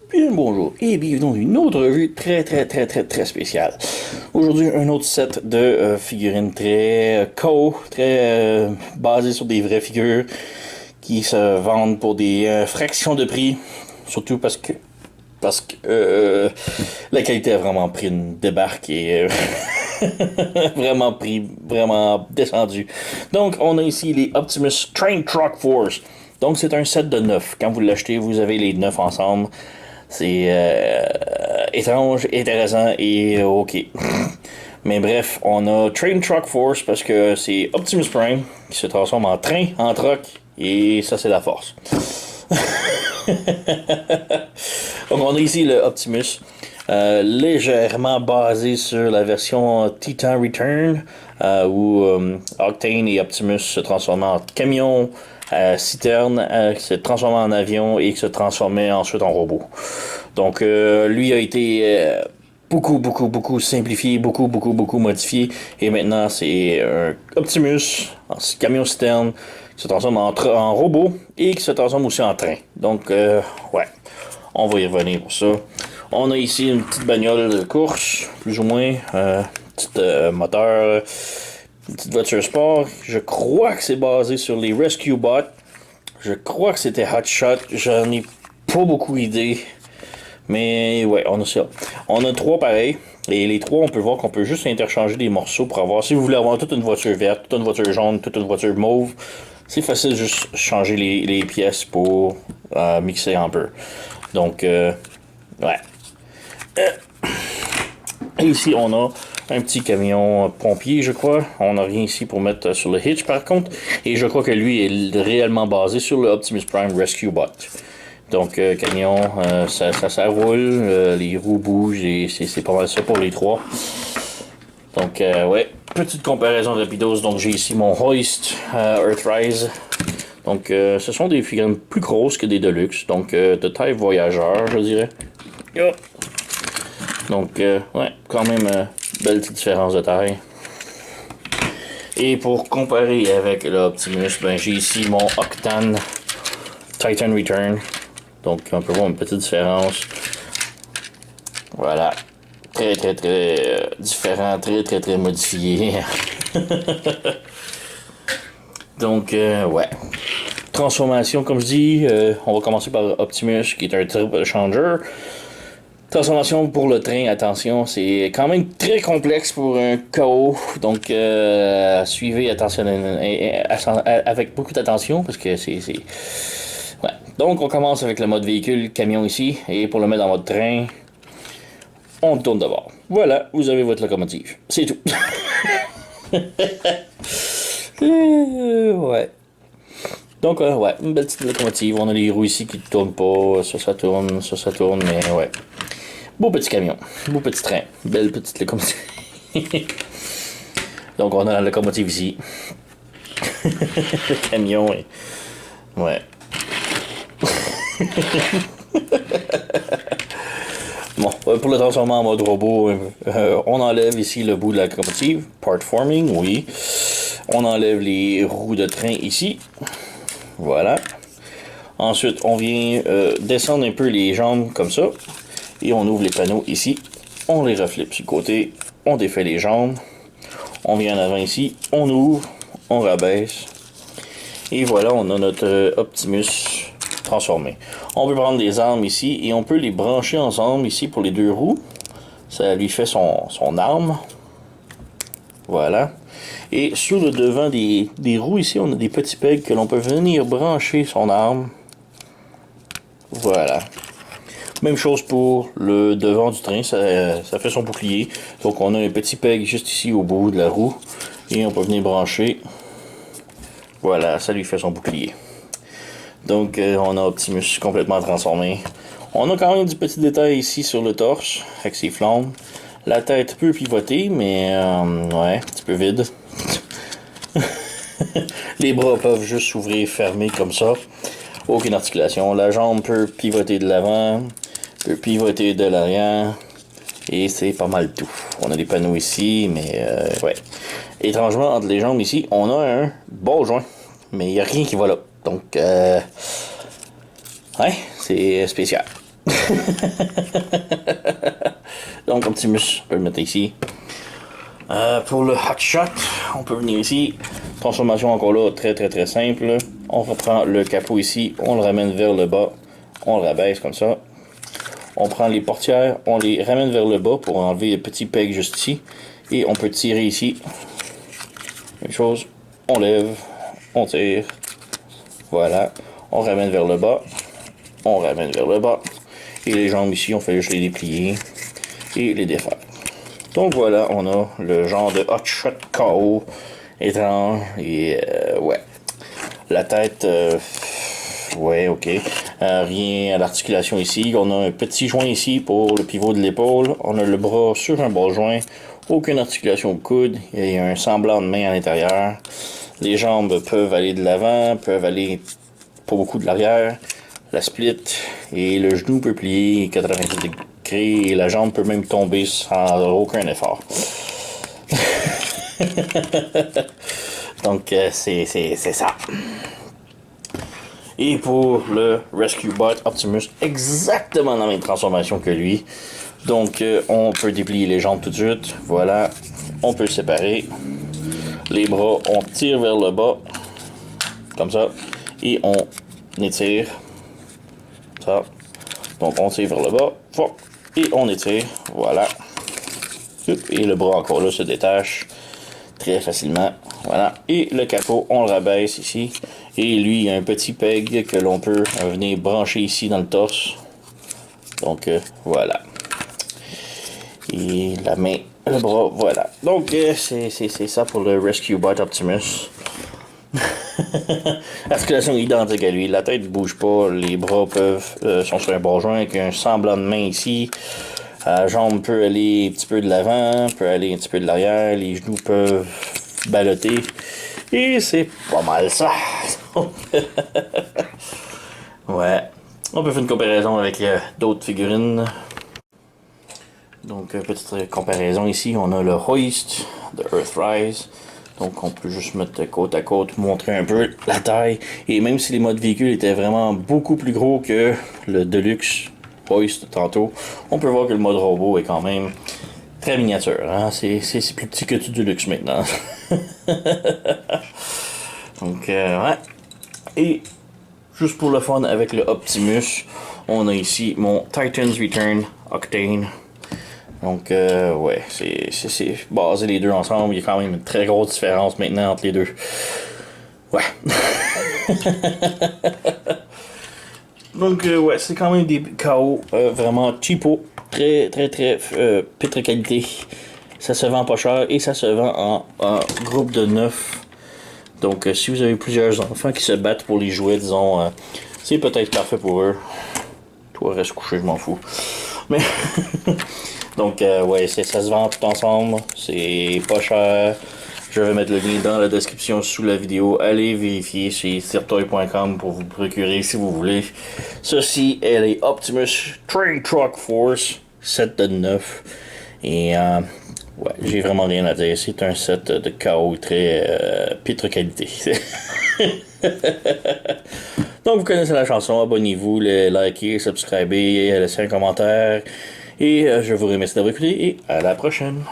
Bien le bonjour et bienvenue dans une autre revue très spéciale. Aujourd'hui, un autre set de figurines très basées sur des vraies figures qui se vendent pour des fractions de prix, surtout parce que la qualité a vraiment pris une débarque et vraiment descendu. Donc, on a ici les Optimus Train Truck Force. Donc, c'est un set de 9. Quand vous l'achetez, vous avez les 9 ensemble. C'est étrange, intéressant et ok. Mais bref, on a Train Truck Force parce que c'est Optimus Prime qui se transforme en train, en truck, et ça c'est la force. Donc on a ici le Optimus, légèrement basé sur la version Titan Return, où Octane et Optimus se transformaient en camion, citerne, qui se transformait en avion et qui se transformait ensuite en robot. Donc lui a été beaucoup simplifié, beaucoup modifié, et maintenant c'est un Optimus, en camion citerne, qui se transforme en robot et qui se transforme aussi en train. Donc ouais, on va y revenir pour ça. On a ici une petite bagnole de course, plus ou moins, petit moteur, une petite voiture sport. Je crois que c'est basé sur les Rescue Bots. Je crois que c'était Hot Shot. J'en ai pas beaucoup idée. Mais ouais, on a ça. On a 3 pareils. Et les 3, on peut voir qu'on peut juste interchanger des morceaux pour avoir. Si vous voulez avoir toute une voiture verte, toute une voiture jaune, toute une voiture mauve, c'est facile juste changer les pièces pour mixer un peu. Donc, ouais. Et ici, on a un petit camion pompier, je crois. On n'a rien ici pour mettre sur le hitch, par contre. Et je crois que lui est réellement basé sur le Optimus Prime Rescue Bot. Donc, camion, ça roule, les roues bougent et c'est pas mal ça pour les 3. Donc, ouais, petite comparaison rapidos. Donc, j'ai ici mon Hoist Earthrise. Donc, ce sont des figurines plus grosses que des Deluxe. Donc, de taille voyageur, je dirais. Yep. Donc, ouais, quand même, belle petite différence de taille. Et pour comparer avec l'Optimus, ben, j'ai ici mon Octane Titan Return. Donc, on peut voir une petite différence. Voilà. Très différent, très modifié. Donc, ouais. Transformation, comme je dis, on va commencer par Optimus, qui est un triple changer. Transformation pour le train, attention, c'est quand même très complexe pour un KO. Donc, suivez avec beaucoup d'attention, parce que c'est... Ouais. Donc, on commence avec le mode véhicule, camion ici, et pour le mettre en mode train, on tourne de bord. Voilà, vous avez votre locomotive. C'est tout. Ouais. Donc, ouais, une belle petite locomotive. On a les roues ici qui ne tournent pas. Ça tourne, mais ouais. Beau petit camion, beau petit train, belle petite locomotive. Donc, on a la locomotive ici. Le camion, et... ouais. Bon, pour le transformer en mode robot, on enlève ici le bout de la locomotive, part forming, oui. On enlève les roues de train ici, voilà. Ensuite, on vient descendre un peu les jambes comme ça, et on ouvre les panneaux ici. On les reflippe sur le côté, on défait les jambes, on vient en avant ici, on ouvre, on rabaisse, et voilà, on a notre Optimus transformé. On peut prendre des armes ici et on peut les brancher ensemble ici pour les 2 roues. Ça lui fait son arme. Voilà. Et sur le devant des roues ici, on a des petits pegs que l'on peut venir brancher son arme. Voilà. Même chose pour le devant du train, ça fait son bouclier. Donc on a un petit peg juste ici au bout de la roue. Et on peut venir brancher. Voilà, ça lui fait son bouclier. Donc, on a Optimus complètement transformé. On a quand même du petit détail ici sur le torse, avec ses flammes. La tête peut pivoter, mais ouais, un petit peu vide. Les bras peuvent juste s'ouvrir et fermer comme ça. Aucune articulation. La jambe peut pivoter de l'avant, peut pivoter de l'arrière. Et c'est pas mal tout. On a des panneaux ici, mais ouais. Étrangement, entre les jambes ici, on a un ball joint. Mais il n'y a rien qui va là. Donc, ouais, c'est spécial. Donc Optimus, on peut le mettre ici. Pour le Hot Shot, on peut venir ici. Transformation encore là, très simple. On reprend le capot ici, on le ramène vers le bas, on le rabaisse comme ça. On prend les portières, on les ramène vers le bas pour enlever les petits pegs juste ici. Et on peut tirer ici. Même chose, on lève, on tire. Voilà, on ramène vers le bas, on ramène vers le bas. Et les jambes ici, on fait juste les déplier et les défaire. Donc voilà, on a le genre de Hot Shot KO étrange et ouais. La tête, ouais, ok. Rien à l'articulation ici. On a un petit joint ici pour le pivot de l'épaule. On a le bras sur un bas joint. Aucune articulation au coude. Il y a un semblant de main à l'intérieur. Les jambes peuvent aller de l'avant, peuvent aller pas beaucoup de l'arrière. La split et le genou peut plier 90 degrés et la jambe peut même tomber sans aucun effort. Donc c'est ça. Et pour le Rescue Bot Optimus, exactement la même transformation que lui. Donc on peut déplier les jambes tout de suite. Voilà, on peut le séparer. Les bras, on tire vers le bas, comme ça, et on étire. Ça. Donc on tire vers le bas, et on étire, voilà. Et le bras encore là se détache très facilement, voilà. Et le capot, on le rabaisse ici. Et lui, il y a un petit peg que l'on peut venir brancher ici dans le torse. Donc voilà. Et la main, le bras, voilà. Donc c'est ça pour le Rescue Bot Optimus. Articulation identique à lui, la tête ne bouge pas, les bras sont sur un bas joint avec un semblant de main ici. La jambe peut aller un petit peu de l'avant, peut aller un petit peu de l'arrière, les genoux peuvent balloter. Et c'est pas mal ça. Ouais. On peut faire une comparaison avec d'autres figurines. Donc, petite comparaison ici, on a le Hoist de Earthrise. Donc, on peut juste mettre côte à côte, montrer un peu la taille. Et même si les modes véhicules étaient vraiment beaucoup plus gros que le Deluxe Hoist tantôt, on peut voir que le mode robot est quand même très miniature. Hein? C'est plus petit que du Deluxe maintenant. Donc, ouais. Et juste pour le fun avec le Optimus, on a ici mon Titan's Return Octane. Donc, ouais, c'est basé les deux ensemble. Il y a quand même une très grosse différence maintenant entre les deux. Ouais. Donc, ouais, c'est quand même des KO vraiment cheapo. Très pitre qualité. Ça se vend pas cher et ça se vend en groupe de 9. Donc, si vous avez plusieurs enfants qui se battent pour les jouets, disons, c'est peut-être parfait pour eux. Toi, reste couché, je m'en fous. Mais. Donc, ouais, ça se vend tout ensemble. C'est pas cher. Je vais mettre le lien dans la description sous la vidéo. Allez vérifier chez Sirtoy.com pour vous procurer si vous voulez. Ceci est les Optimus Train Truck Force 7 de 9. Et, ouais, j'ai vraiment rien à dire. C'est un set de KO très pitre qualité. Donc, vous connaissez la chanson. Abonnez-vous, likez, subscribez, laissez un commentaire. Et je vous remercie d'avoir écouté et à la prochaine.